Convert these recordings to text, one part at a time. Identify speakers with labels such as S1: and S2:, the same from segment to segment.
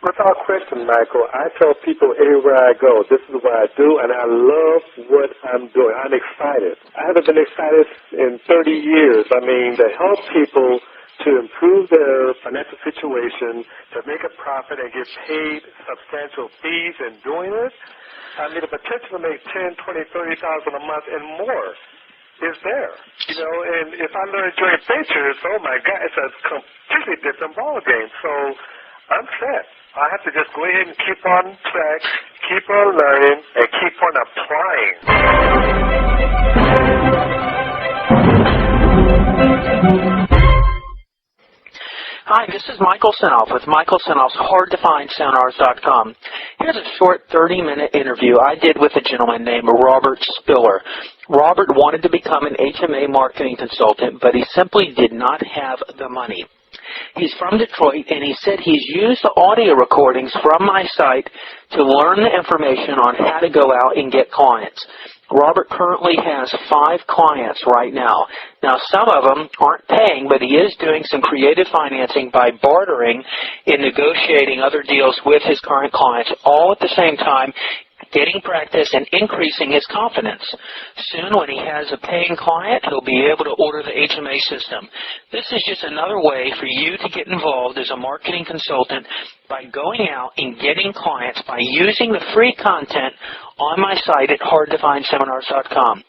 S1: Without question, Michael, I tell people everywhere I go, this is what I do, and I love what I'm doing. I'm excited. I haven't been excited in 30 years. I mean, to help people to improve their financial situation, to make a profit and get paid substantial fees in doing it. I mean, the potential to make $10,000, $20,000, $30,000 a month and more is there. You know, and if I learn joint ventures, oh my God, it's a completely different ballgame. So I'm set. I have to just go ahead and keep on track, keep on learning, and keep on applying.
S2: Hi, this is Michael Senoff with Michael Senoff's HardToFindSeminars.com. Here's a short 30-minute interview I did with a gentleman named Robert Spiller. Robert wanted to become an HMA marketing consultant, but he simply did not have the money. He's from Detroit, and he said he's used the audio recordings from my site to learn the information on how to go out and get clients. Robert currently has 5 clients right now. Now, some of them aren't paying, but he is doing some creative financing by bartering and negotiating other deals with his current clients, all at the same time getting practice and increasing his confidence. Soon, when he has a paying client, he'll be able to order the HMA system. This is just another way for you to get involved as a marketing consultant by going out and getting clients by using the free content on my site at HardToFindSeminars.com.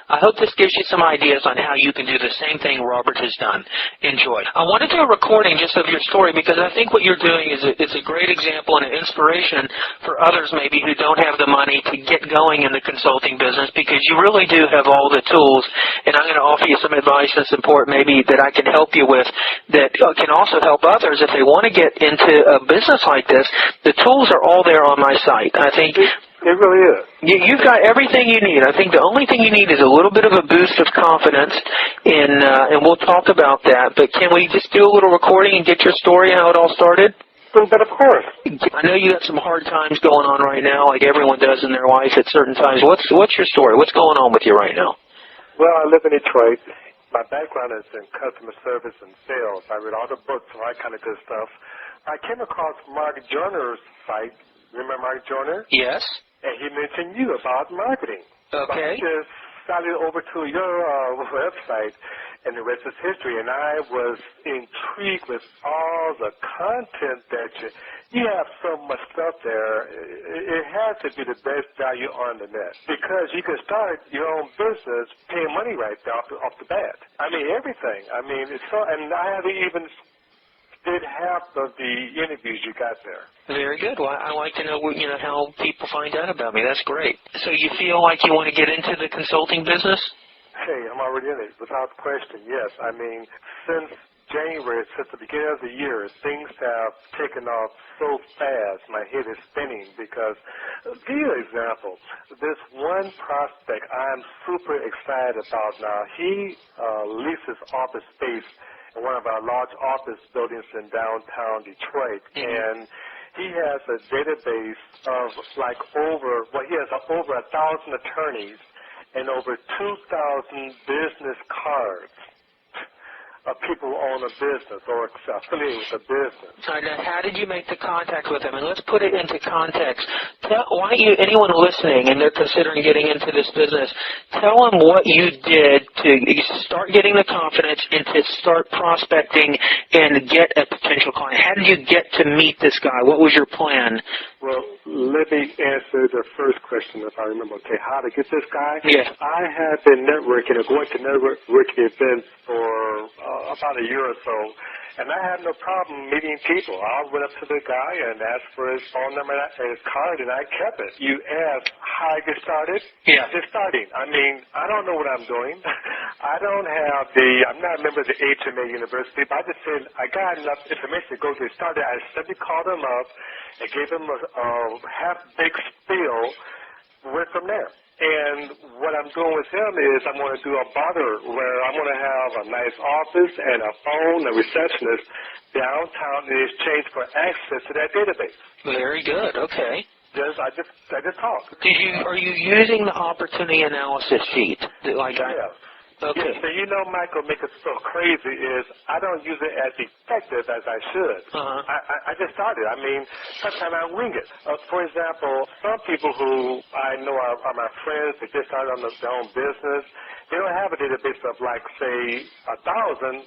S2: I hope this gives you some ideas on how you can do the same thing Robert has done. Enjoy. I want to do a recording just of your story because I think what you're doing is a great example and an inspiration for others maybe who don't have the money to get going in the consulting business, because you really do have all the tools, and I'm going to offer you some advice and support maybe that I can help you with that can also help others if they want to get into a business like this. The tools are all there on my site. I think
S1: it really is.
S2: You've got everything you need. I think the only thing you need is a little bit of a boost of confidence, and we'll talk about that. But can we just do a little recording and get your story, how it all started?
S1: But of course.
S2: I know you got some hard times going on right now, like everyone does in their life at certain times. What's your story? What's going on with you right now?
S1: Well, I live in Detroit. My background is in customer service and sales. I read all the books and all that kind of good stuff. I came across Mark Joyner's site. Remember Mark Joyner?
S2: Yes.
S1: And he mentioned you about marketing.
S2: Okay.
S1: So I just started over to your website, and the rest is history. And I was intrigued with all the content that you have so much stuff there. It has to be the best value on the net, because you can start your own business paying money right there off the bat. I mean, everything. I mean, it's so, and I haven't even did half of the interviews you got there.
S2: Very good. Well, I like to know, how people find out about me. That's great. So you feel like you want to get into the consulting business?
S1: Hey, I'm already in it, without question, yes. I mean, since January, since the beginning of the year, things have taken off so fast, my head is spinning, because, give you an example, this one prospect I'm super excited about now, he leases office space in one of our large office buildings in downtown Detroit, and he has a database of he has over 1,000 attorneys and over 2,000 business cards of people who own a business or affiliated with a business.
S2: How did you make the contact with them? And let's put it into context. Why don't you, anyone listening and they're considering getting into this business, tell them what you did to start getting the confidence and to start prospecting and get a potential client. How did you get to meet this guy? What was your plan?
S1: Well, let me answer the first question if I remember. Okay, how to get this guy?
S2: Yeah.
S1: I have been networking or going to networking events for about a year or so, and I had no problem meeting people. I went up to the guy and asked for his phone number and his card, and I kept it. You asked how I get started?
S2: Yeah.
S1: Just starting. I mean, I don't know what I'm doing. I'm not a member of the HMA University, but I just said I got enough information to go get started. I simply called him up and gave him a half-baked spiel, went from there. And what I'm doing with him is I'm going to do a barter where I'm going to have a nice office and a phone, a receptionist downtown in exchange for access to that database.
S2: Very good. Okay.
S1: I just talked.
S2: Are you using the opportunity analysis sheet?
S1: Yes.
S2: Okay.
S1: Yes, so Michael, make it so crazy is I don't use it as effective as I should. I just started. I mean, sometimes I wing it. For example, some people who I know are my friends, they just started on their own business, they don't have a database of, like, say, 1,000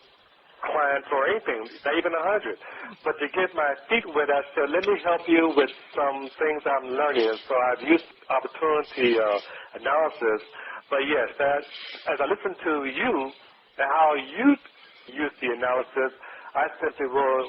S1: clients or anything, not even 100. But to get my feet wet, I said, let me help you with some things I'm learning. And so I've used opportunity analysis. But yes, as I listen to you and how you use the analysis, I simply will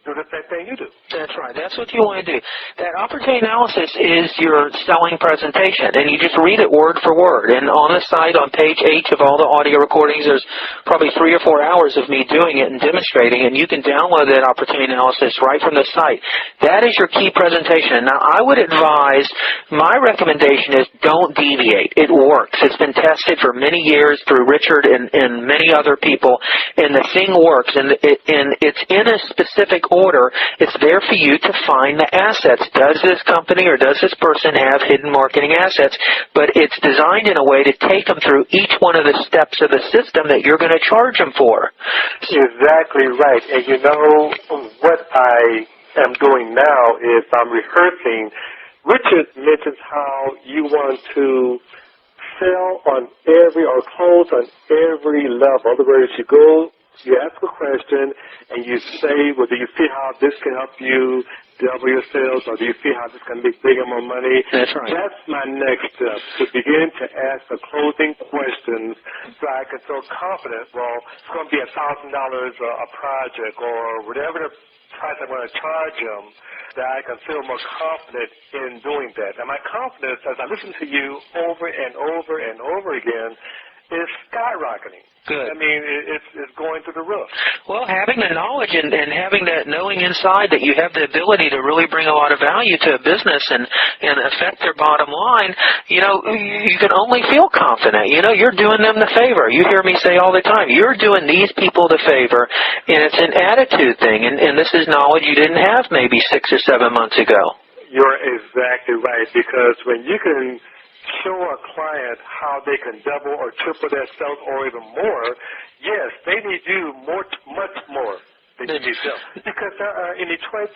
S1: do the same thing you do.
S2: That's right. That's what you want to do. That opportunity analysis is your selling presentation, and you just read it word for word. And on the site, on page 8 of all the audio recordings, there's probably 3 or 4 hours of me doing it and demonstrating, and you can download that opportunity analysis right from the site. That is your key presentation. Now, I would advise, my recommendation is don't deviate. It works. It's been tested for many years through Richard and many other people, and the thing works, and it's in a specific order. It's there for you to find the assets. Does this company or does this person have hidden marketing assets? But it's designed in a way to take them through each one of the steps of the system that you're going to charge them for.
S1: Exactly right. And what I am doing now is I'm rehearsing. Richard mentions how you want to sell on every or close on every level. In other words, you ask a question, and you say, well, do you see how this can help you double your sales, or do you see how this can make bigger, more money?
S2: That's right.
S1: That's my next step, to begin to ask the closing questions so I can feel confident, well, it's going to be $1,000 a project or whatever the price I'm going to charge them, that I can feel more confident in doing that. And my confidence, as I listen to you over and over and over again, is skyrocketing.
S2: Good.
S1: I mean, it's going through the roof.
S2: Well, having the knowledge and having that knowing inside that you have the ability to really bring a lot of value to a business and affect their bottom line, you can only feel confident. You're doing them the favor. You hear me say all the time, you're doing these people the favor, and it's an attitude thing, and this is knowledge you didn't have maybe 6 or 7 months ago.
S1: You're exactly right, because when you can show a client how they can double or triple their sales or even more, yes, they need you much more than you need them. Because in Detroit,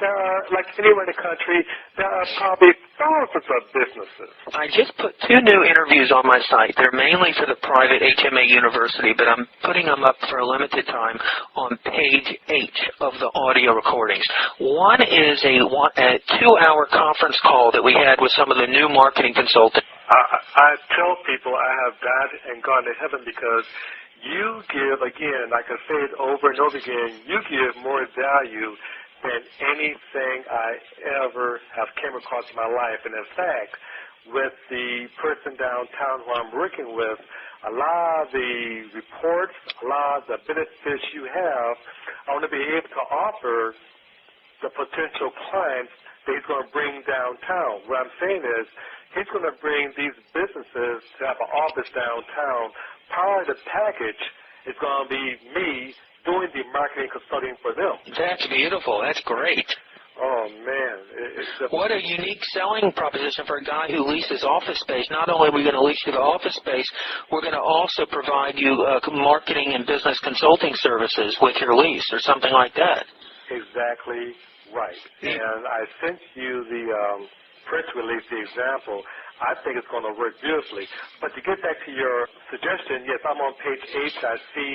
S1: like anywhere in the country, there are probably thousands of businesses.
S2: I just put 2 new interviews on my site. They're mainly for the private HMA university, but I'm putting them up for a limited time on page 8 of the audio recordings. One is a 2-hour conference call that we had with some of the new marketing consultants.
S1: I tell people I have died and gone to heaven because you give, again, like I say it over and over again, you give more value than anything I ever have came across in my life. And in fact, with the person downtown who I'm working with, a lot of the reports, a lot of the benefits you have, I want to be able to offer the potential clients that he's going to bring downtown. What I'm saying is, he's going to bring these businesses to have an office downtown. Part of the package is going to be me doing the marketing consulting for them.
S2: That's beautiful. That's great.
S1: Oh, man.
S2: What a unique selling proposition for a guy who leases office space. Not only are we going to lease you the office space, we're going to also provide you marketing and business consulting services with your lease or something like that.
S1: Exactly right. And I sent you the press release, the example. I think it's going to work beautifully. But to get back to your suggestion, yes, I'm on page 8. I see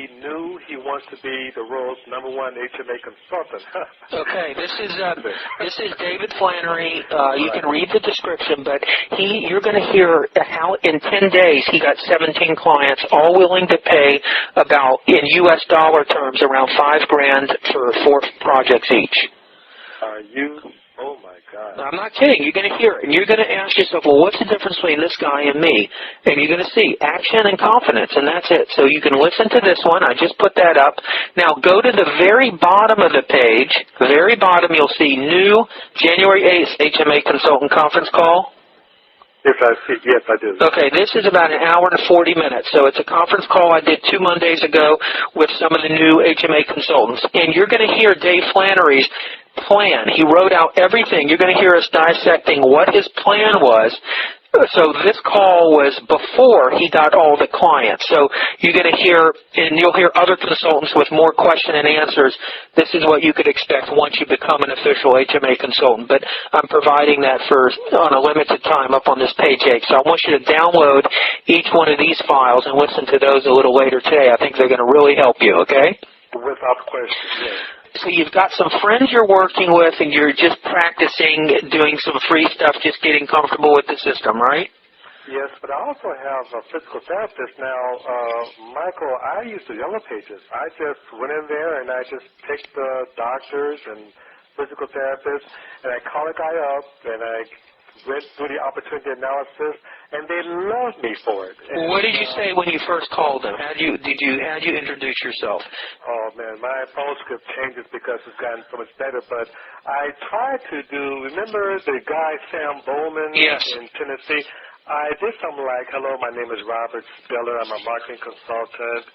S1: he wants to be the world's #1 HMA consultant.
S2: Okay, this is David Flannery. You can read the description, but you're going to hear how in 10 days he got 17 clients, all willing to pay about, in U.S. dollar terms, around $5,000 for 4 projects each.
S1: Are you? Oh, my God.
S2: I'm not kidding. You're going to hear it. And you're going to ask yourself, well, what's the difference between this guy and me? And you're going to see action and confidence, and that's it. So you can listen to this one. I just put that up. Now go to the very bottom of the page. The very bottom, you'll see new January 8th HMA Consultant Conference Call.
S1: Yes, I see. Yes, I do.
S2: Okay, this is about an hour and 40 minutes. So it's a conference call I did 2 Mondays ago with some of the new HMA consultants. And you're going to hear Dave Flannery's plan. He wrote out everything. You're going to hear us dissecting what his plan was So this call was before he got all the clients. So you're going to hear, and you'll hear other consultants with more question and answers. This is what you could expect once you become an official HMA consultant. But I'm providing that on a limited time up on this page 8. So I want you to download each one of these files and listen to those a little later today. I think they're going to really help you, okay?
S1: Without question, yes.
S2: So you've got some friends you're working with, and you're just practicing, doing some free stuff, just getting comfortable with the system, right?
S1: Yes, but I also have a physical therapist now. Michael, I use the Yellow Pages. I just went in there and I just picked the doctors and physical therapists, and I call a guy up, and I went through the opportunity analysis, and they loved me for it. And,
S2: what did you say when you first called them? How'd you introduce yourself?
S1: Oh, man, my phone script changes because it's gotten so much better, but I tried to remember the guy Sam Bowman in Tennessee? I did something like, hello, my name is Robert Spiller. I'm a marketing consultant.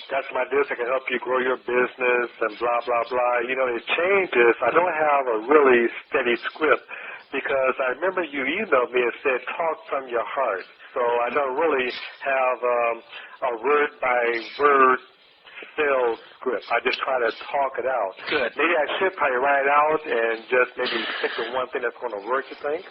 S1: That's my business. I can help you grow your business and blah, blah, blah. You know, it changes. I don't have a really steady script, because I remember you emailed me and said, talk from your heart. So I don't really have a word-by-word sales script. I just try to talk it out.
S2: Good.
S1: Maybe I should probably write it out and just maybe pick the one thing that's going to work, you think?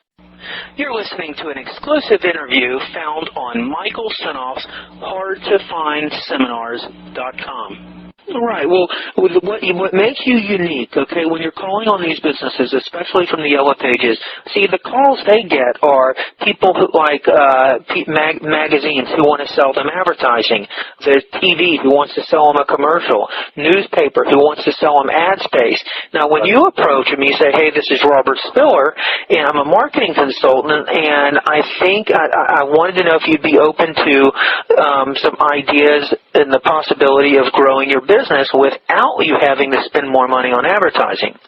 S2: You're listening to an exclusive interview found on Michael Senoff's HardToFindSeminars.com. All right. Well, what makes you unique, okay, when you're calling on these businesses, especially from the Yellow Pages, see, the calls they get are people who like magazines who want to sell them advertising. There's TV who wants to sell them a commercial. Newspaper who wants to sell them ad space. Now, when you approach them, you say, hey, this is Robert Spiller, and I'm a marketing consultant, and I think I wanted to know if you'd be open to some ideas and the possibility of growing your business without you having to spend more money on advertising.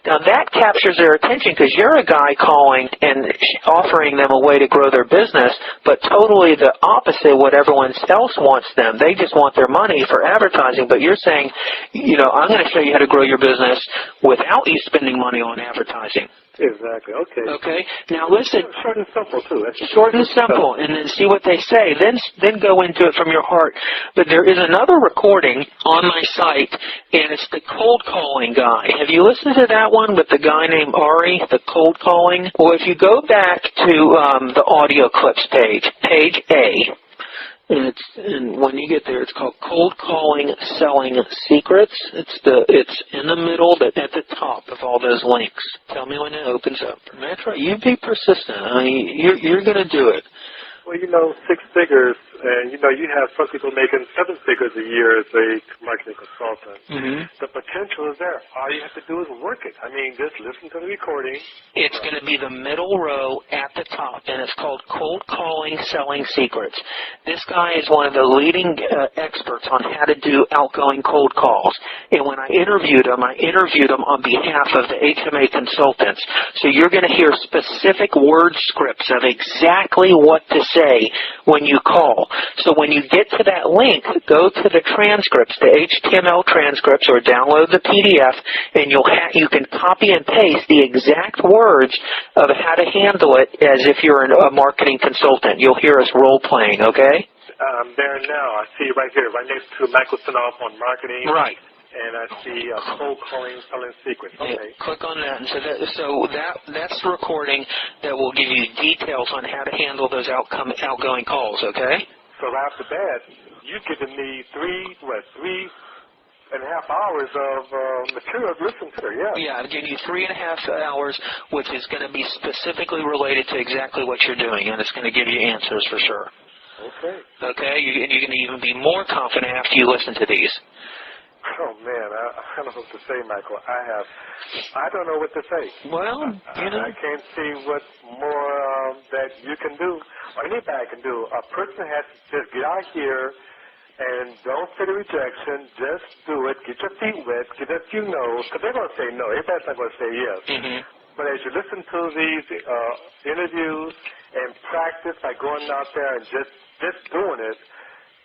S2: Now that captures their attention, because you're a guy calling and offering them a way to grow their business, but totally the opposite of what everyone else wants them. They just want their money for advertising, but you're saying, you know, I'm going to show you how to grow your business without you spending money on advertising.
S1: Exactly. Okay.
S2: Okay. Now listen.
S1: Short and simple too.
S2: Short and simple, and then see what they say. Then go into it from your heart. But there is another recording on my site, and it's the cold calling guy. Have you listened to that one with the guy named Ari, the cold calling? Well, if you go back to the audio clips page A. And when you get there, it's called Cold Calling Selling Secrets. It's in the middle, but at the top of all those links. Tell me when it opens up. That's right. You be persistent. I mean, you're going to do it.
S1: Well, you know, 6 figures, and, you know, you have some people making 7 figures a year as a marketing consultant.
S2: Mm-hmm.
S1: The potential is there. All you have to do is work it. I mean, just listen to the recording.
S2: It's going to be the middle row at the top, and it's called Cold Calling Selling Secrets. This guy is one of the leading experts on how to do outgoing cold calls. And when I interviewed him on behalf of the HMA consultants. So you're going to hear specific word scripts of exactly what to say when you call. So when you get to that link, go to the transcripts, the HTML transcripts, or download the PDF, and you can copy and paste the exact words of how to handle it as if you're a marketing consultant. You'll hear us role-playing, okay?
S1: There now. I see right here, right next to Michael Senoff on marketing.
S2: Right.
S1: And I see cold calling selling secrets. Okay.
S2: Click on that. And so that's the recording that will give you details on how to handle those outgoing calls, okay?
S1: So right off the bat, you've given me 3.5 hours of material to listen to, yeah.
S2: Yeah, I've given you 3.5 hours, which is going to be specifically related to exactly what you're doing, and it's going to give you answers for sure.
S1: Okay.
S2: Okay? And you're going to even be more confident after you listen to these.
S1: Oh, man, I don't know what to say, Michael. I don't know what to say.
S2: Well, you know.
S1: I can't see what more that you can do, or anybody can do. A person has to just get out here and don't fear the rejection. Just do it. Get your feet wet. Get a few no's, because they're going to say no. Everybody's not going to say yes. Mm-hmm. But as you listen to these interviews and practice by going out there and just doing it,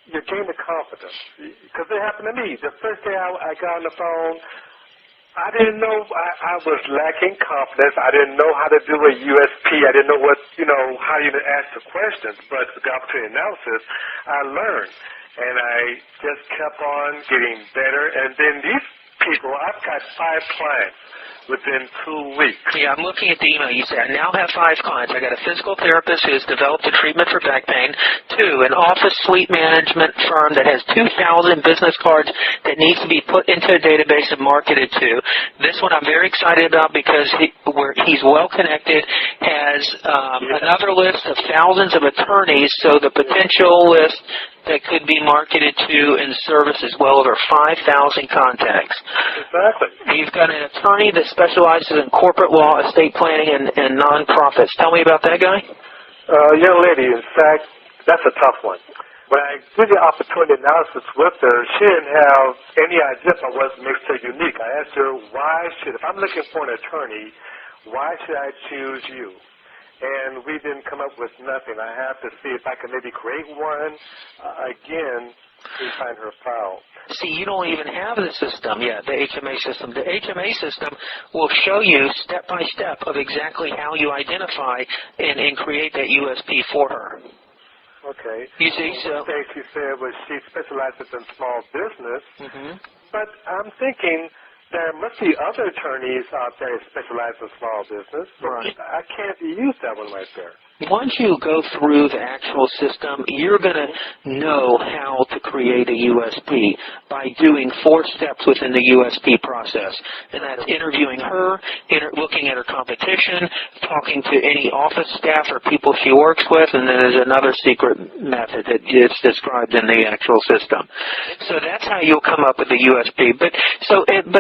S1: you gain the confidence. Because it happened to me. The first day I got on the phone, I didn't know. I was lacking confidence. I didn't know how to do a USP. I didn't know how you ask the questions. But with the opportunity analysis, I learned. And I just kept on getting better. And then these people, I've got 5 clients within 2 weeks.
S2: Yeah, I'm looking at the email. You say, I now have 5 clients. I got a physical therapist who has developed a treatment for back pain. 2, an office suite management firm that has 2,000 business cards that needs to be put into a database and marketed to. This one I'm very excited about because he's well connected, has another list of thousands of attorneys, so the potential list that could be marketed to and serviced as well over 5,000 contacts.
S1: Exactly.
S2: You've got an attorney that specializes in corporate law, estate planning, and nonprofits. Tell me about that guy.
S1: Young lady, in fact, that's a tough one. When I did the opportunity analysis with her, she didn't have any idea about what makes her unique. I asked her, if I'm looking for an attorney, why should I choose you? And we didn't come up with nothing. I have to see if I can maybe create one. Again, we find her file.
S2: See, you don't even have the system yet, the HMA system. The HMA system will show you step by step of exactly how you identify and create that USP for her.
S1: Okay.
S2: You see, so...
S1: One thing she said was she specializes in small business, but I'm thinking there must be other attorneys out there that specialize in small business.
S2: Right.
S1: I can't use that one right there.
S2: Once you go through the actual system, you're going to know how to create a USP by doing 4 steps within the USP process. And that's interviewing her, looking at her competition, talking to any office staff or people she works with, and then there's another secret method that is described in the actual system. So that's how you'll come up with a USP. But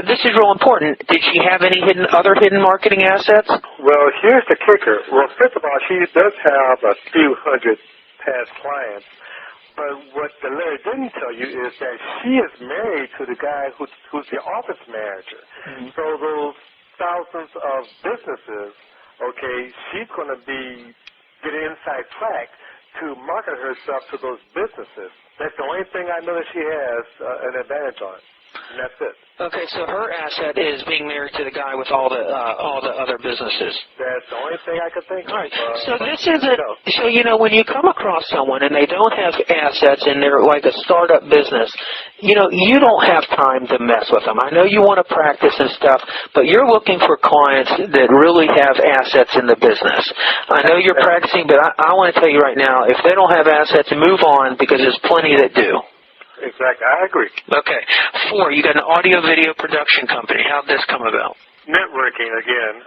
S2: this is real important. Did she have any other hidden marketing assets?
S1: Well, here's the kicker. Well, first of all, she does have a few hundred past clients, but what the letter didn't tell you is that she is married to the guy who's the office manager. So those thousands of businesses, she's going to get an inside track to market herself to those businesses. That's the only thing I know that she has an advantage on, and that's it.
S2: Okay, so her asset is being married to the guy with all the other businesses.
S1: That's the only thing I could think of.
S2: All right. So this isn't. So when you come across someone and they don't have assets and they're like a startup business, you don't have time to mess with them. I know you want to practice and stuff, but you're looking for clients that really have assets in the business. I know you're practicing, but I want to tell you right now, if they don't have assets, move on because there's plenty that do.
S1: Exactly. I agree.
S2: Okay. 4, you got an audio-video production company. How'd this come about?
S1: Networking again.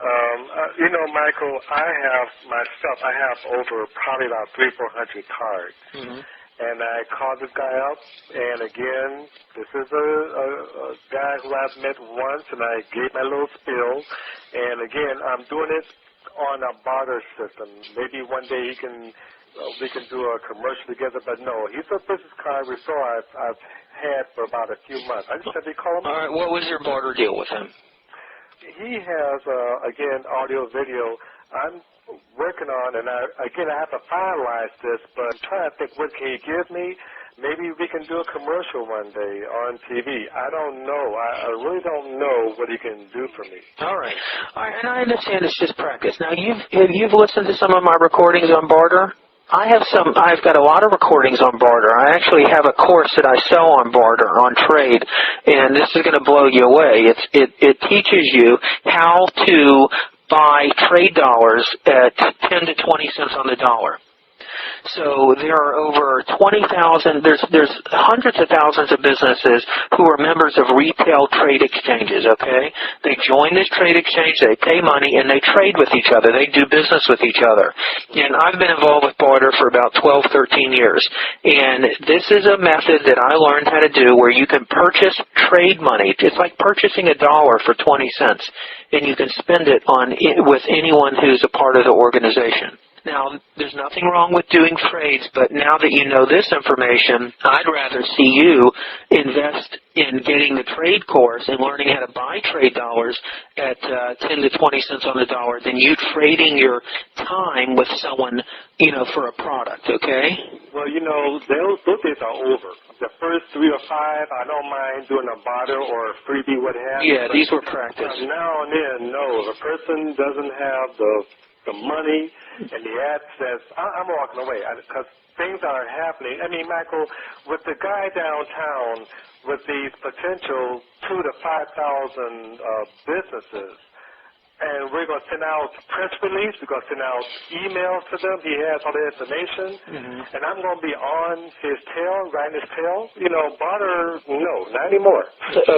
S1: Michael, I have over probably about 300-400 cards. And I called this guy up, and again, this is a guy who I've met once, and I gave my little spiel. And again, I'm doing it on a barter system. Maybe one day we can do a commercial together, but no, he's a business card I've had for about a few months. I just had to call him.
S2: All right, what was your barter deal with him?
S1: He has, again, audio, video. I'm working on, and I have to finalize this, but I'm trying to think, what can he give me? Maybe we can do a commercial one day on TV. I don't know. I really don't know what he can do for me.
S2: All right, and I understand it's just practice. Now, you've listened to some of my recordings on barter? I've got a lot of recordings on barter. I actually have a course that I sell on barter, on trade, and this is going to blow you away. It teaches you how to buy trade dollars at 10 to 20 cents on the dollar. So there are over 20,000, there's hundreds of thousands of businesses who are members of retail trade exchanges, okay? They join this trade exchange, they pay money, and they trade with each other. They do business with each other. And I've been involved with barter for about 12, 13 years. And this is a method that I learned how to do where you can purchase trade money. It's like purchasing $1 for 20 cents, and you can spend it with anyone who's a part of the organization. Now, there's nothing wrong with doing trades, but now that you know this information, I'd rather see you invest in getting the trade course and learning how to buy trade dollars at 10 to 20 cents on the dollar than you trading your time with someone, for a product, okay?
S1: Well, those days are over. The first 3 or 5, I don't mind doing a barter or a freebie, what have you.
S2: Yeah, these were practice.
S1: Now and then, no. If a person doesn't have the money and the assets, I'm walking away because things are happening. I mean, Michael, with the guy downtown with these potential 2,000 to 5,000 businesses, and we're going to send out press release. We're going to send out emails to them. He has all the information. And I'm going to be on his tail, riding his tail. Barter, no, not anymore.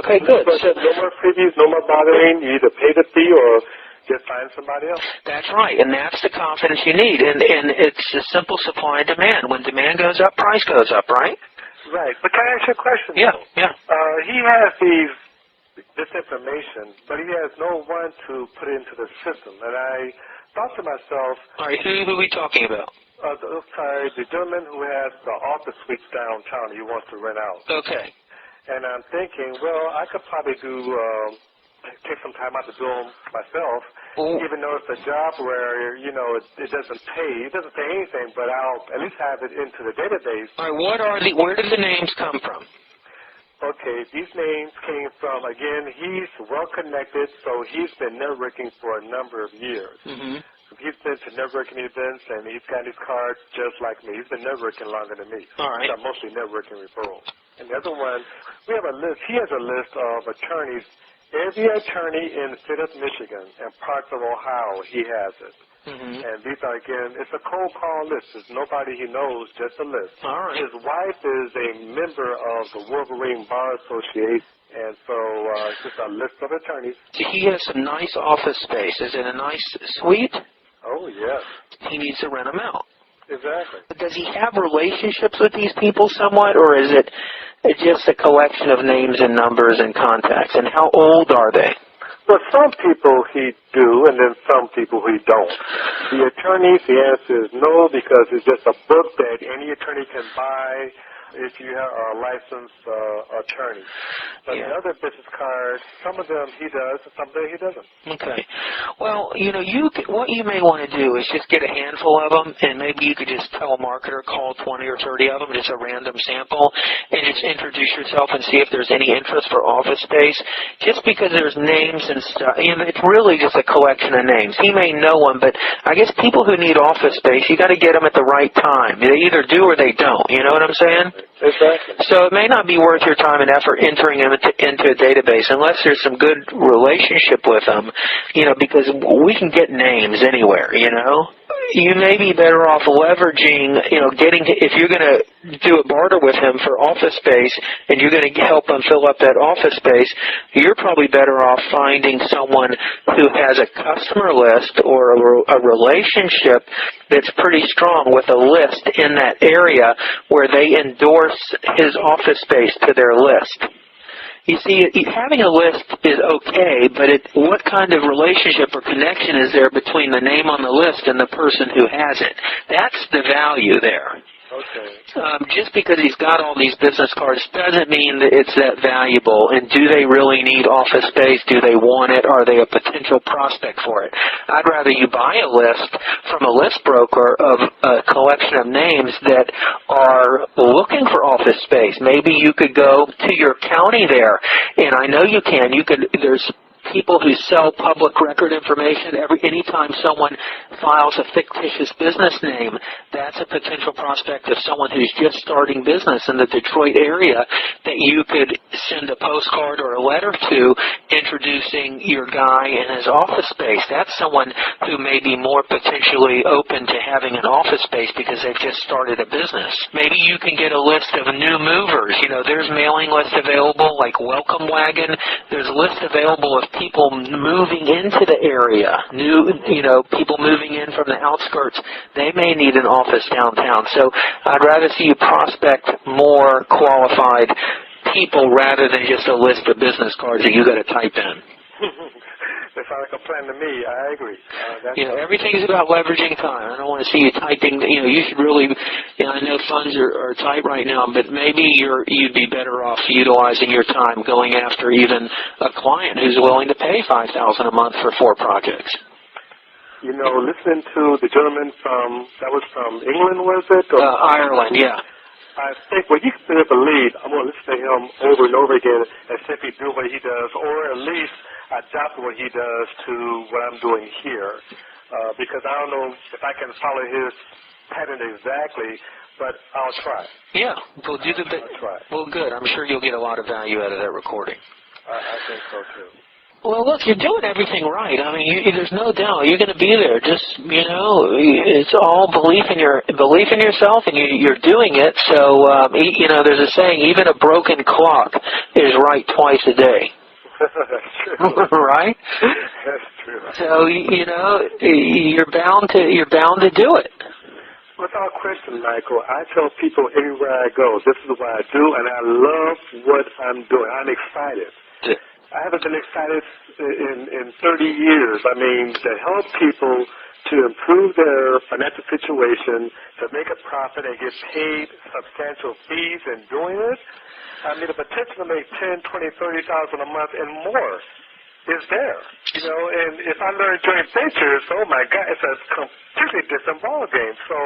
S2: Okay, good. So,
S1: no more previews, no more bartering. You either pay the fee or just find somebody else.
S2: That's right, and that's the confidence you need. And it's a simple supply and demand. When demand goes up, price goes up, right?
S1: Right. But can I ask you a question?
S2: Yeah,
S1: though?
S2: yeah.
S1: He has this information, but he has no one to put into the system. And I thought to myself...
S2: All right, who are we talking about?
S1: The gentleman who has the office suites downtown he wants to rent out.
S2: Okay.
S1: And I'm thinking, well, I could probably take some time out to do them myself, even though it's a job where, it doesn't pay. It doesn't pay anything, but I'll at least have it into the database.
S2: All right, where did the names come from?
S1: Okay, these names came from, again, he's well-connected, so he's been networking for a number of years. He's been to networking events, and he's got his cards just like me. He's been networking longer than me.
S2: All right.
S1: So mostly networking referrals. And the other one, we have a list. He has a list of attorneys. Every attorney in the state of Michigan and parts of Ohio, he has it. And these are, again, it's a cold call list. There's nobody he knows, just a list.
S2: All right.
S1: His wife is a member of the Wolverine Bar Association, and so it's just a list of attorneys.
S2: He has some nice office space. Is it a nice suite?
S1: Oh, yes.
S2: He needs to rent them out.
S1: Exactly.
S2: Does he have relationships with these people somewhat, or is it just a collection of names and numbers and contacts? And how old are they?
S1: Well, some people he do, and then some people he don't. The attorneys, the answer is no, because it's just a book that any attorney can buy if you are a licensed attorney. But the other business cards, some of them he does, and some of them he doesn't.
S2: Okay. Well, what you may want to do is just get a handful of them, and maybe you could just tell a marketer, call 20 or 30 of them, just a random sample, and just introduce yourself and see if there's any interest for office space. Just because there's names and stuff, it's really just a collection of names. He may know them, but I guess people who need office space, you got to get them at the right time. They either do or they don't. You know what I'm saying?
S1: Exactly.
S2: So it may not be worth your time and effort entering them into a database unless there's some good relationship with them, because we can get names anywhere, You may be better off leveraging, if you're going to do a barter with him for office space and you're going to help him fill up that office space, you're probably better off finding someone who has a customer list or a relationship that's pretty strong with a list in that area where they endorse his office space to their list. You see, having a list is okay, but what kind of relationship or connection is there between the name on the list and the person who has it? That's the value there.
S1: Okay.
S2: Just because he's got all these business cards doesn't mean that it's that valuable. And do they really need office space? Do they want it? Are they a potential prospect for it? I'd rather you buy a list from a list broker of a collection of names that are looking for office space. Maybe you could go to your county there, and I know you can. There's people who sell public record information. Anytime someone files a fictitious business name, that's a potential prospect of someone who's just starting business in the Detroit area that you could send a postcard or a letter to introducing your guy and his office space. That's someone who may be more potentially open to having an office space because they've just started a business. Maybe you can get a list of new movers. There's mailing lists available like Welcome Wagon. There's a list available of people moving into the area, people moving in from the outskirts. They may need an office downtown. So I'd rather see you prospect more qualified people rather than just a list of business cards that you got to type in.
S1: That sounds like a plan to me. I agree.
S2: Everything's about leveraging time. I don't want to see you typing. You should really. I know funds are tight right now, but maybe you'd be better off utilizing your time going after even a client who's willing to pay $5,000 a month for 4 projects.
S1: listening to the gentleman that was from England, was it? Or
S2: Ireland, yeah.
S1: I think, well, you can believe I'm going to listen to him over and over again and simply do what he does, or at least adapt what he does to what I'm doing here. Because I don't know if I can follow his pattern exactly, but I'll try.
S2: Yeah, we'll do the
S1: I'll try.
S2: Well, good. I'm sure you'll get a lot of value out of that recording.
S1: I think so, too.
S2: Well, look, you're doing everything right. I mean, there's no doubt you're going to be there. Just, it's all belief in yourself, and you're doing it. So, there's a saying: even a broken clock is right twice a day.
S1: That's true.
S2: Right?
S1: That's true.
S2: So, you're bound to do it.
S1: Without question, Michael, I tell people everywhere I go, this is what I do, and I love what I'm doing. I'm excited.
S2: Yeah.
S1: I haven't been excited in 30 years. I mean, to help people to improve their financial situation, to make a profit and get paid substantial fees in doing it. I mean, the potential to make $10,000, $20,000, $30,000 a month and more is there. And if I learn joint ventures, oh my God, it's a completely different ballgame. So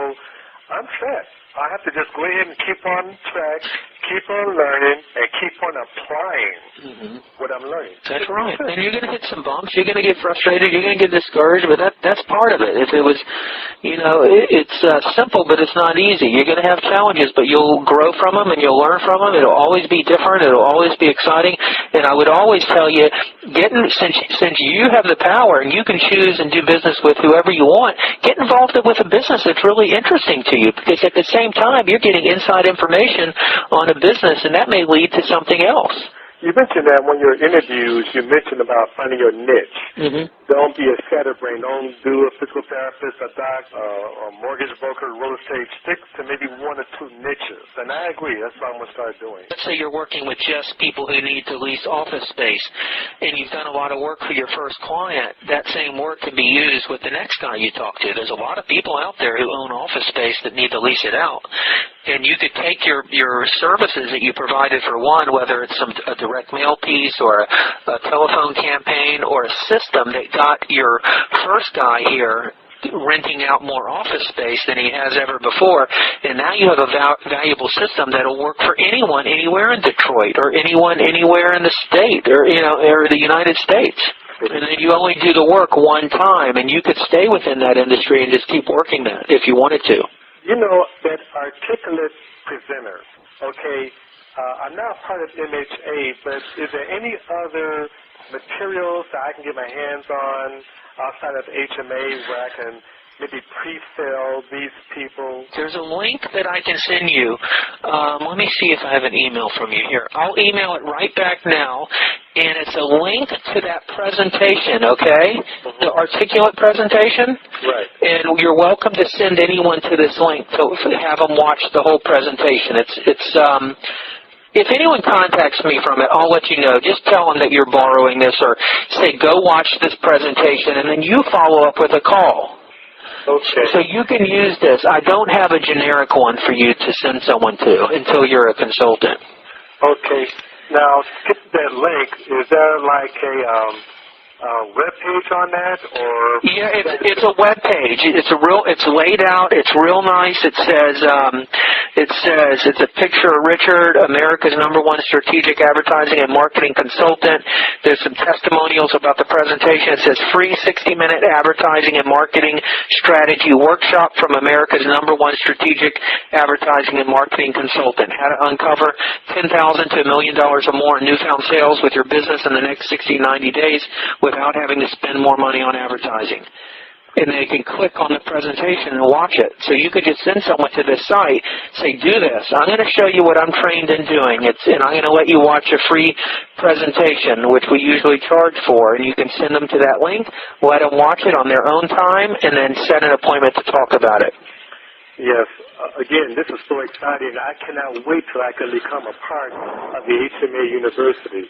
S1: I'm set. I have to just go ahead and keep on track, keep on learning, and keep on applying what I'm learning.
S2: That's right. And you're going to hit some bumps. You're going to get frustrated. You're going to get discouraged. But that's part of it. If it was, it's simple, but it's not easy. You're going to have challenges, but you'll grow from them and you'll learn from them. It'll always be different. It'll always be exciting. And I would always tell you, since you have the power and you can choose and do business with whoever you want, get involved with a business that's really interesting to you. Because at the same time, you're getting inside information on a business, and that may lead to something else.
S1: You mentioned that when your interviews, you mentioned about finding your niche. Don't be a scatterbrain. Don't do a physical therapist, a doc, a mortgage broker, real estate. Stick to maybe one or two niches. And I agree. That's what I'm going to start doing.
S2: Let's say you're working with just people who need to lease office space, and you've done a lot of work for your first client. That same work can be used with the next guy you talk to. There's a lot of people out there who own office space that need to lease it out. And you could take your services that you provided for one, whether it's a direct mail piece or a telephone campaign or a system that got your first guy here renting out more office space than he has ever before, and now you have a valuable system that'll work for anyone anywhere in Detroit or anyone anywhere in the state or the United States. And then you only do the work one time, and you could stay within that industry and just keep working that if you wanted to.
S1: That articulate presenter, okay, I'm now part of MHA, but is there any other materials that I can get my hands on outside of HMA where I can maybe pre-sell these people?
S2: There's a link that I can send you. Let me see if I have an email from you here. I'll email it right back now, and it's a link to that presentation, okay? The articulate presentation?
S1: Right.
S2: And you're welcome to send anyone to this link to have them watch the whole presentation. If anyone contacts me from it, I'll let you know. Just tell them that you're borrowing this, or say, go watch this presentation, and then you follow up with a call.
S1: Okay.
S2: So you can use this. I don't have a generic one for you to send someone to until you're a consultant.
S1: Okay. Now, to get to that link, is there like a web page on that, or?
S2: Yeah, it's a web page. It's laid out. It's real nice. It says it's a picture of Richard, America's #1 strategic advertising and marketing consultant. There's some testimonials about the presentation. It says free 60-minute advertising and marketing strategy workshop from America's #1 strategic advertising and marketing consultant. How to uncover $10,000 to $1 million or more in newfound sales with your business in the next 60, 90 days without having to spend more money on advertising. And they can click on the presentation and watch it. So you could just send someone to this site, say, do this. I'm going to show you what I'm trained in doing. And I'm going to let you watch a free presentation, which we usually charge for. And you can send them to that link, let them watch it on their own time, and then set an appointment to talk about it.
S1: Yes. Again, this is so exciting. I cannot wait till I can become a part of the HMA University.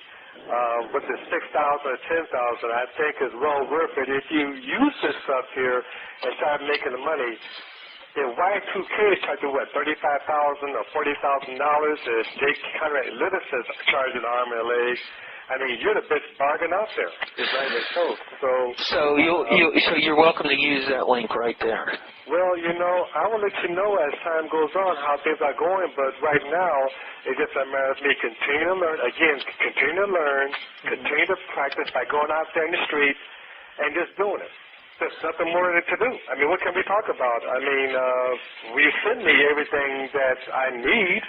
S1: With the 6,000 or 10,000, I think is well worth it. If you use this stuff here and start making the money, if Y2K is charging what, $35,000 or $40,000, if Jake Conrad Littis is charging an arm and a leg, I mean, you're the best bargain out there. It's right there.
S2: So you're welcome to use that link right there.
S1: Well, I will let you know as time goes on how things are going, but right now, it's just a matter of me continue to learn, continue to practice by going out there in the street and just doing it. There's nothing more to do. I mean, what can we talk about? I mean, you send me everything that I need,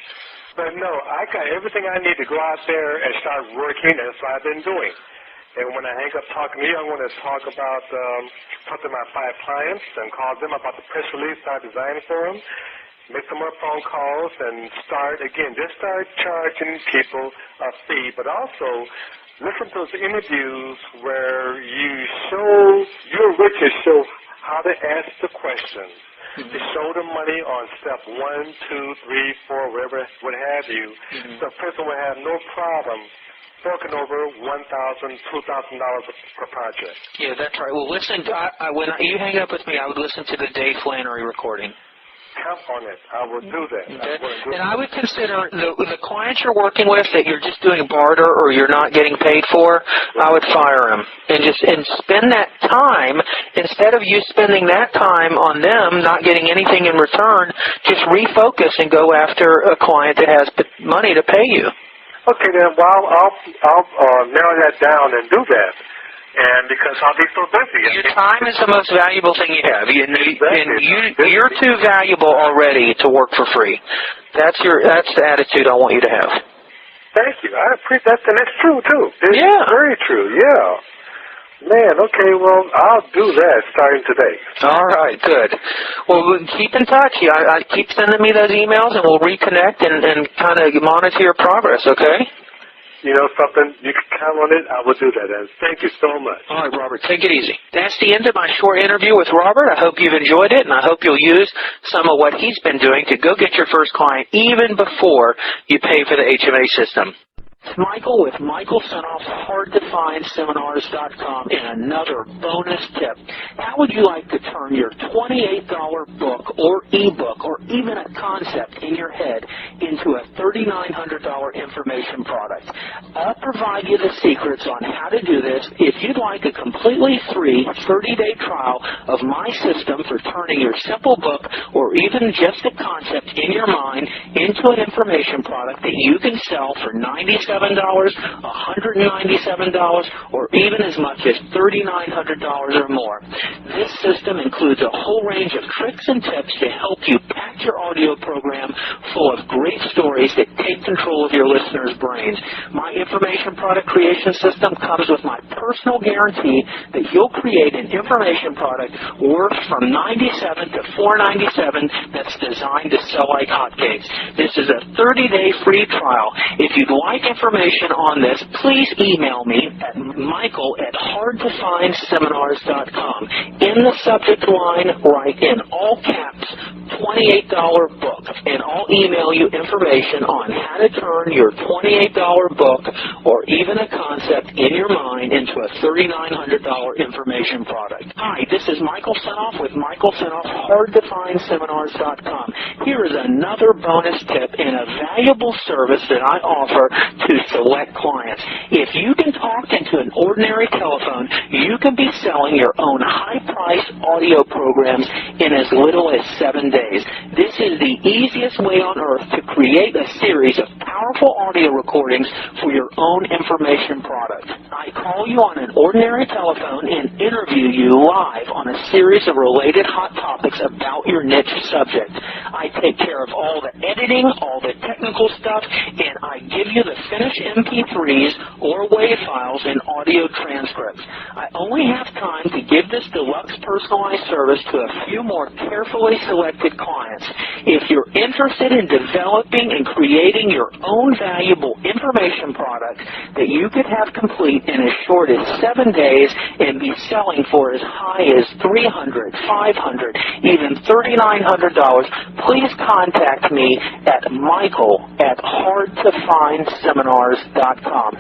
S1: but no, I got everything I need to go out there and start working, and that's what I've been doing. And when I hang up talking to you, I'm going to talk to my 5 clients and call them about the press release I'm designing for them, make some more phone calls, and start charging people a fee, but also listen to those interviews where your witness show how to ask the questions. To show the money on step 1, 2, 3, 4, whatever, what have you. So a person will have no problem forking over $1,000, $2,000 per project.
S2: Yeah, that's right. Well, listen, when you hang up with me, I would listen to the Dave Flannery recording.
S1: Count on it. I will do that.
S2: And I would consider the clients you're working with that you're just doing barter or you're not getting paid for, I would fire them and spend that time, instead of you spending that time on them not getting anything in return, just refocus and go after a client that has money to pay you.
S1: Okay, then, well, I'll narrow that down and do that. And because I'll be so busy.
S2: Your time is the most valuable thing you have. You're too valuable already to work for free. That's the attitude I want you to have.
S1: Thank you. I appreciate that, and that's true, too. It's very true, yeah. Man, okay, well, I'll do that starting today. All
S2: right, good. Well, keep in touch. I keep sending me those emails, and we'll reconnect and kind of monitor your progress, okay?
S1: You know something? You can count on it. I will do that. And thank you so much.
S2: All right, Robert. Take it easy. That's the end of my short interview with Robert. I hope you've enjoyed it, and I hope you'll use some of what he's been doing to go get your first client even before you pay for the HMA system. It's Michael with Michael Senoff, HardToFindSeminars.com, and another bonus tip. How would you like to turn your $28 book or ebook or even a concept in your head into a $3,900 information product? I'll provide you the secrets on how to do this. If you'd like a completely free 30-day trial of my system for turning your simple book or even just a concept in your mind into an information product that you can sell for $97, $197, or even as much as $3,900 or more. This system includes a whole range of tricks and tips to help you pack your audio program full of great stories that take control of your listeners' brains. My information product creation system comes with my personal guarantee that you'll create an information product worth from $97 to $497 that's designed to sell like hotcakes. This is a 30-day free trial. If you'd like information on this, please email me at michael@hardtofindseminars.com. In the subject line, write in all caps $28 book, and I'll email you information on how to turn your $28 book or even a concept in your mind into a $3,900 information product. Hi, this is Michael Senoff with Michael Senoff, HardToFindSeminars.com. Here is another bonus tip and a valuable service that I offer to select clients. If you can talk into an ordinary telephone, you can be selling your own high-priced audio programs in as little as 7 days. This is the easiest way on earth to create a series of powerful audio recordings for your own information product. I call you on an ordinary telephone and interview you live on a series of related hot topics about your niche subject. I take care of all the editing, all the technical stuff, and I give you the finished MP3s or WAV files and audio transcripts. I only have time to give this deluxe personalized service to a few more carefully selected clients. If you're interested in developing and creating your own valuable information product that you could have complete in as short as 7 days and be selling for as high as $300, $500, even $3,900, please contact me at michael@hardtofindseminars.com.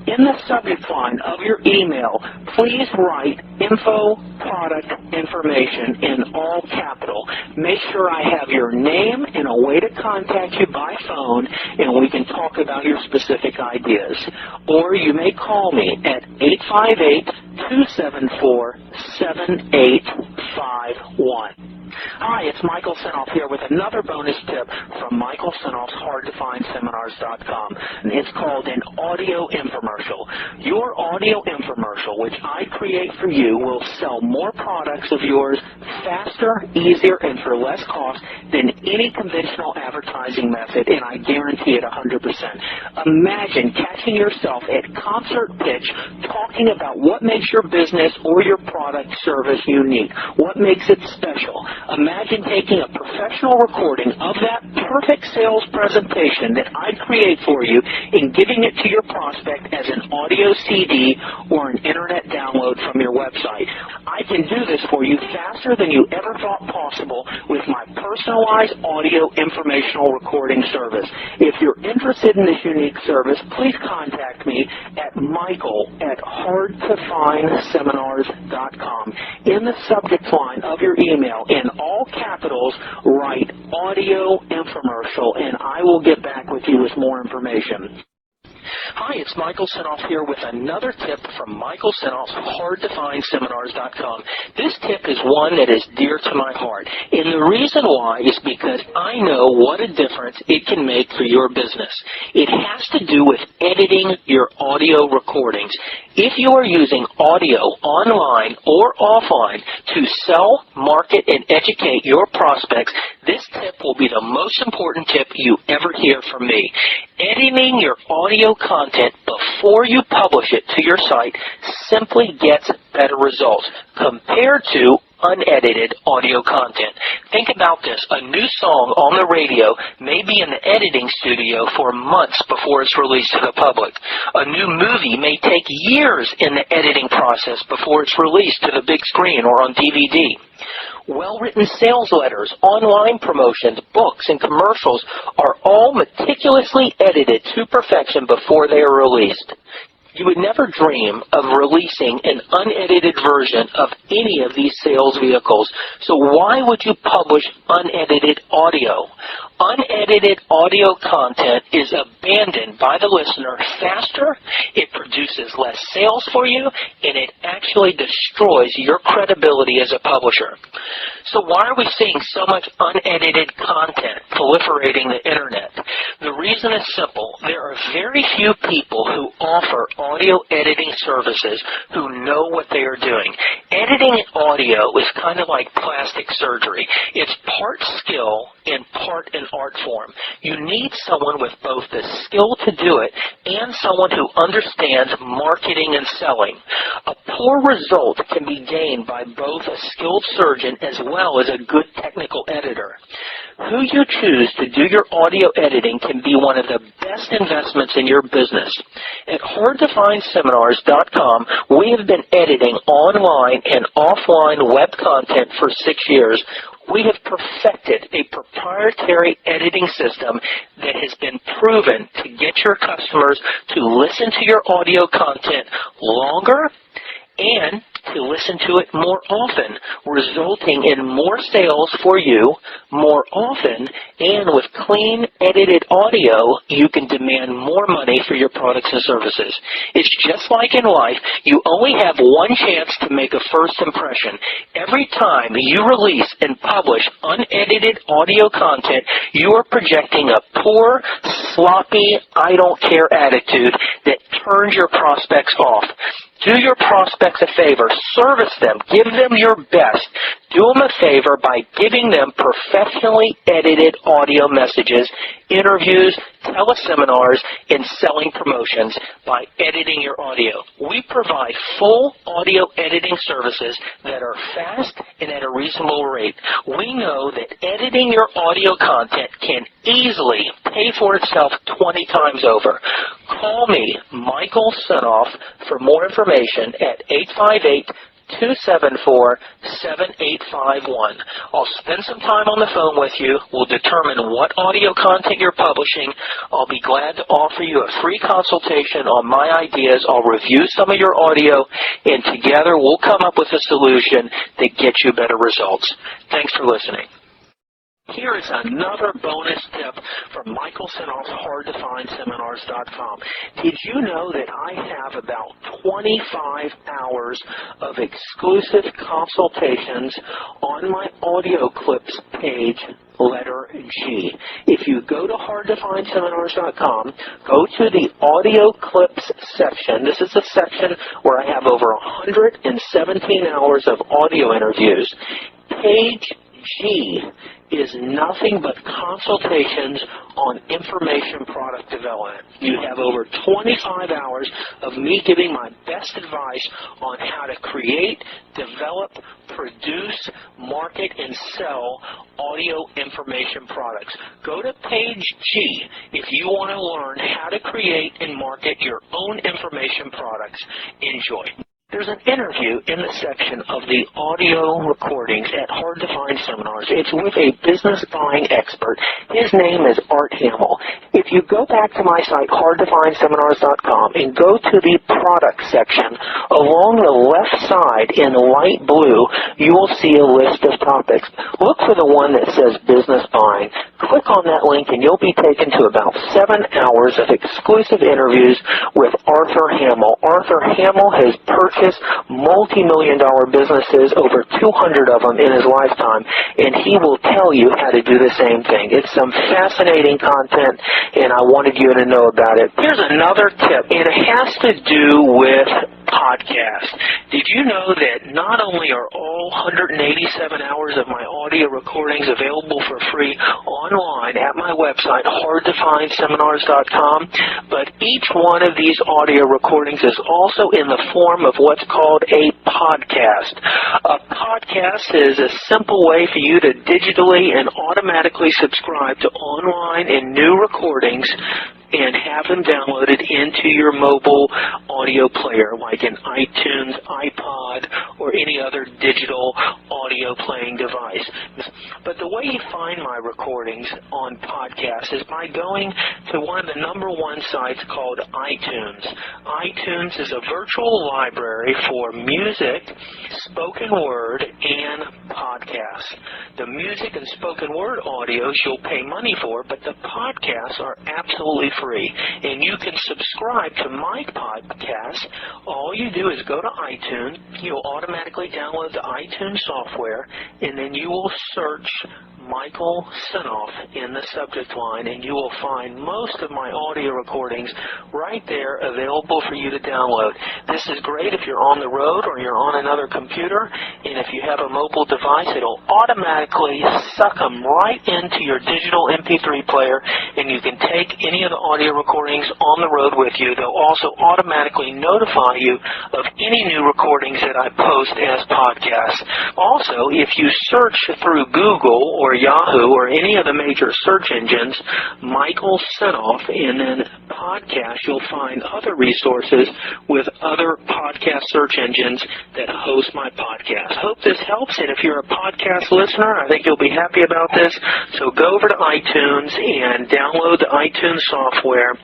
S2: In the subject line of your email, please write info product information in all capital. Make sure I have your name and a way to contact you by phone, and we can talk about your specific ideas. Or you may call me at 858-274-7851. Hi, it's Michael Senoff here with another bonus tip from Michael Senoff's HardToFindSeminars.com, and it's called an audio infomercial. Your audio infomercial, which I create for you, will sell more products of yours faster, easier, and for less cost than any conventional advertising method, and I guarantee it 100%. Imagine catching yourself at concert pitch talking about what makes your business or your product service unique, what makes it special. Imagine taking a professional recording of that perfect sales presentation that I create for you and giving it to your prospect as an audio CD or an internet download from your website. I can do this for you faster than you ever thought possible with my personalized audio informational recording service. If you're interested in this unique service, please contact me at michael@hardtofindseminars.com. In the subject line of your email, in all capitals, write audio infomercial, and I will get back with you with more information. Hi, it's Michael Senoff here with another tip from Michael Senoff's HardToFindSeminars.com. This tip is one that is dear to my heart, and the reason why is because I know what a difference it can make for your business. It has to do with editing your audio recordings. If you are using audio online or offline to sell, market, and educate your prospects, this tip will be the most important tip you ever hear from me. Editing your audio content before you publish it to your site simply gets better results compared to unedited audio content. Think about this. A new song on the radio may be in the editing studio for months before it's released to the public. A new movie may take years in the editing process before it's released to the big screen or on DVD. Well-written sales letters, online promotions, books, and commercials are all meticulously edited to perfection before they are released. You would never dream of releasing an unedited version of any of these sales vehicles. So why would you publish unedited audio? Unedited audio content is abandoned by the listener faster, it produces less sales for you, and it actually destroys your credibility as a publisher. So why are we seeing so much unedited content proliferating the internet? The reason is simple. There are very few people who offer audio editing services who know what they are doing. Editing audio is kind of like plastic surgery. It's part skill and part an art form. You need someone with both the skill to do it and someone who understands marketing and selling. A poor result can be gained by both a skilled surgeon as well as a good technical editor. Who you choose to do your audio editing can be one of the best investments in your business. At HardToFindSeminars.com, we have been editing online and offline web content for 6 years. We have perfected a proprietary editing system that has been proven to get your customers to listen to your audio content longer and to listen to it more often, resulting in more sales for you more often, and with clean, edited audio, you can demand more money for your products and services. It's just like in life, you only have one chance to make a first impression. Every time you release and publish unedited audio content, you are projecting a poor, sloppy, I don't care attitude that turns your prospects off. Do your prospects a favor. Service them. Give them your best. Do them a favor by giving them professionally edited audio messages, interviews, teleseminars, and selling promotions by editing your audio. We provide full audio editing services that are fast and at a reasonable rate. We know that editing your audio content can easily pay for itself 20 times over. Call me, Michael Senoff, for more information at 274-7851. I'll spend some time on the phone with you. We'll determine what audio content you're publishing. I'll be glad to offer you a free consultation on my ideas. I'll review some of your audio, and together we'll come up with a solution that gets you better results. Thanks for listening. Here is another bonus tip from Michael Senoff's HardToFindSeminars.com. Did you know that I have about 25 hours of exclusive consultations on my audio clips page, letter G? If you go to HardToFindSeminars.com, go to the audio clips section. This is a section where I have over 117 hours of audio interviews. Page G is nothing but consultations on information product development. You have over 25 hours of me giving my best advice on how to create, develop, produce, market, and sell audio information products. Go to page G if you want to learn how to create and market your own information products. Enjoy. There's an interview in the section of the audio recordings at Hard to Find Seminars. It's with a business buying expert. His name is Art Hamill. If you go back to my site, HardToFindSeminars.com, and go to the product section, along the left side in light blue, you will see a list of topics. Look for the one that says business buying. Click on that link and you'll be taken to about 7 hours of exclusive interviews with Arthur Hamill. Arthur Hamill has purchased multi-million-dollar businesses, over 200 of them in his lifetime, and he will tell you how to do the same thing. It's some fascinating content, and I wanted you to know about it. Here's another tip, and it has to do with podcasts. Did you know that not only are all 187 hours of my audio recordings available for free online at my website, HardToFindSeminars.com, but each one of these audio recordings is also in the form of what's called a podcast. A podcast is a simple way for you to digitally and automatically subscribe to online and new recordings and have them downloaded into your mobile audio player, like an iTunes, iPod, or any other digital audio playing device. But the way you find my recordings on podcasts is by going to one of the #1 sites called iTunes. iTunes is a virtual library for music, spoken word, and podcasts. The music and spoken word audios you'll pay money for, but the podcasts are absolutely free. And you can subscribe to my podcast. All you do is go to iTunes. You'll automatically download the iTunes software, and then you will search Michael Senoff in the subject line, and you will find most of my audio recordings right there available for you to download. This is great if you're on the road or you're on another computer, and if you have a mobile device, it'll automatically suck them right into your digital MP3 player, and you can take any of the audio recordings on the road with you. They'll also automatically notify you of any new recordings that I post as podcasts. Also, if you search through Google or Yahoo or any of the major search engines, Michael Senoff, and then podcast, you'll find other resources with other podcast search engines that host my podcast. Hope this helps, and if you're a podcast listener, I think you'll be happy about this. So go over to iTunes and download the iTunes software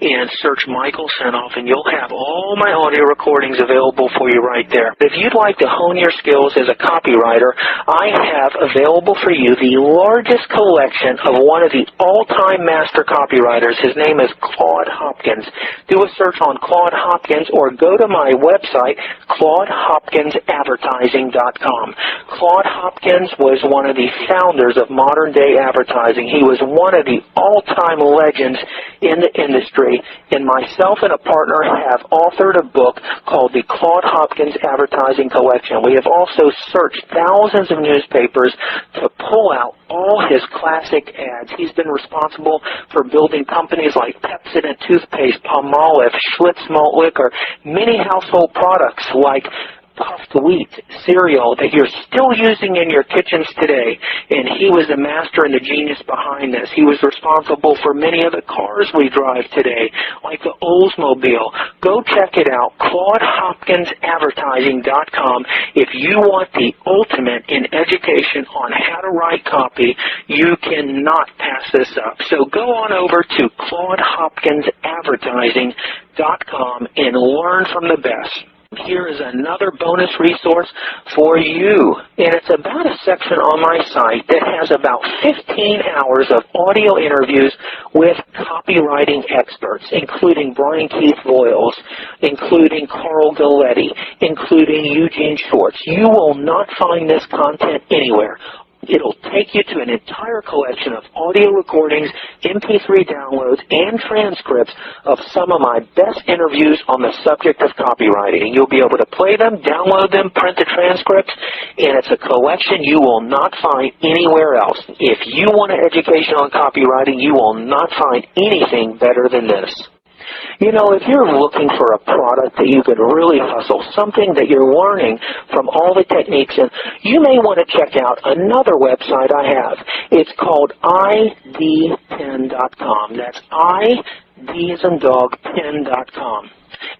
S2: and search Michael Senoff, and you'll have all my audio recordings available for you right there. If you'd like to hone your skills as a copywriter, I have available for you the largest collection of one of the all-time master copywriters. His name is Claude Hopkins. Do a search on Claude Hopkins or go to my website, ClaudeHopkinsAdvertising.com. Claude Hopkins was one of the founders of modern-day advertising. He was one of the all-time legends in the industry, and myself and a partner have authored a book called the Claude Hopkins Advertising Collection. We have also searched thousands of newspapers to pull out all his classic ads. He's been responsible for building companies like Pepsodent toothpaste, Palmolive, Schlitz malt liquor, many household products like puffed wheat cereal that you're still using in your kitchens today, and he was the master and the genius behind this. He was responsible for many of the cars we drive today, like the Oldsmobile. Go check it out, ClaudeHopkinsAdvertising.com. If you want the ultimate in education on how to write copy, you cannot pass this up. So go on over to ClaudeHopkinsAdvertising.com and learn from the best. Here is another bonus resource for you, and it's about a section on my site that has about 15 hours of audio interviews with copywriting experts, including Brian Keith Voiles, including Carl Galletti, including Eugene Schwartz. You will not find this content anywhere. It'll take you to an entire collection of audio recordings, MP3 downloads, and transcripts of some of my best interviews on the subject of copywriting. And you'll be able to play them, download them, print the transcripts, and it's a collection you will not find anywhere else. If you want an education on copywriting, you will not find anything better than this. You know, if you're looking for a product that you could really hustle, something that you're learning from all the techniques, and you may want to check out another website I have. It's called idpen.com. That's ID as in dog, pen.com.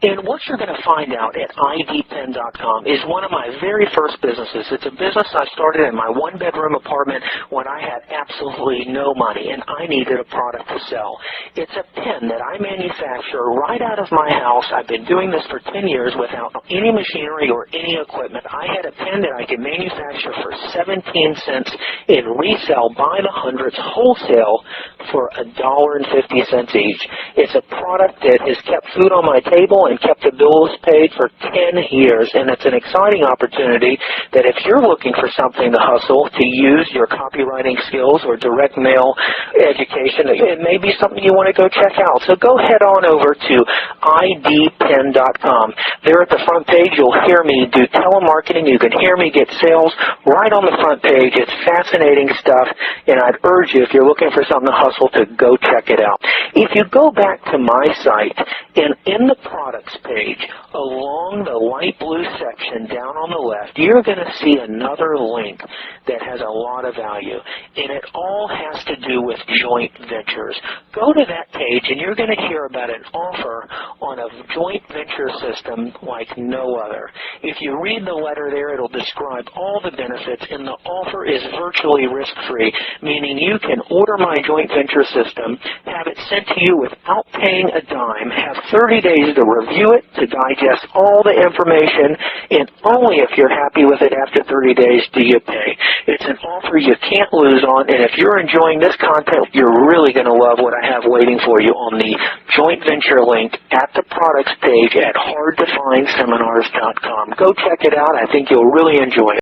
S2: And what you're going to find out at idpen.com is one of my very first businesses. It's a business I started in my one-bedroom apartment when I had absolutely no money and I needed a product to sell. It's a pen that I manufacture right out of my house. I've been doing this for 10 years without any machinery or any equipment. I had a pen that I could manufacture for 17 cents and resell by the hundreds wholesale for $1.50 each. It's a product that has kept food on my table and kept the bills paid for 10 years, and it's an exciting opportunity that if you're looking for something to hustle, to use your copywriting skills or direct mail education, it may be something you want to go check out. So go head on over to idpen.com. There at the front page, you'll hear me do telemarketing. You can hear me get sales right on the front page. It's fascinating stuff, and I'd urge you, if you're looking for something to hustle, to go check it out. If you go back to my site, and in the products page, along the light blue section down on the left, you're going to see another link that has a lot of value, and it all has to do with joint ventures. Go to that page, and you're going to hear about an offer on a joint venture system like no other. If you read the letter there, it'll describe all the benefits, and the offer is virtually risk-free, meaning you can order my joint venture system, have it sent to you without paying a dime, have 30 days to review it, to digest all the information, and only if you're happy with it after 30 days do you pay. It's an offer you can't lose on, and if you're enjoying this content, you're really going to love what I have waiting for you on the joint venture link at the products page at hardtofindseminars.com. Go check it out. I think you'll really enjoy it.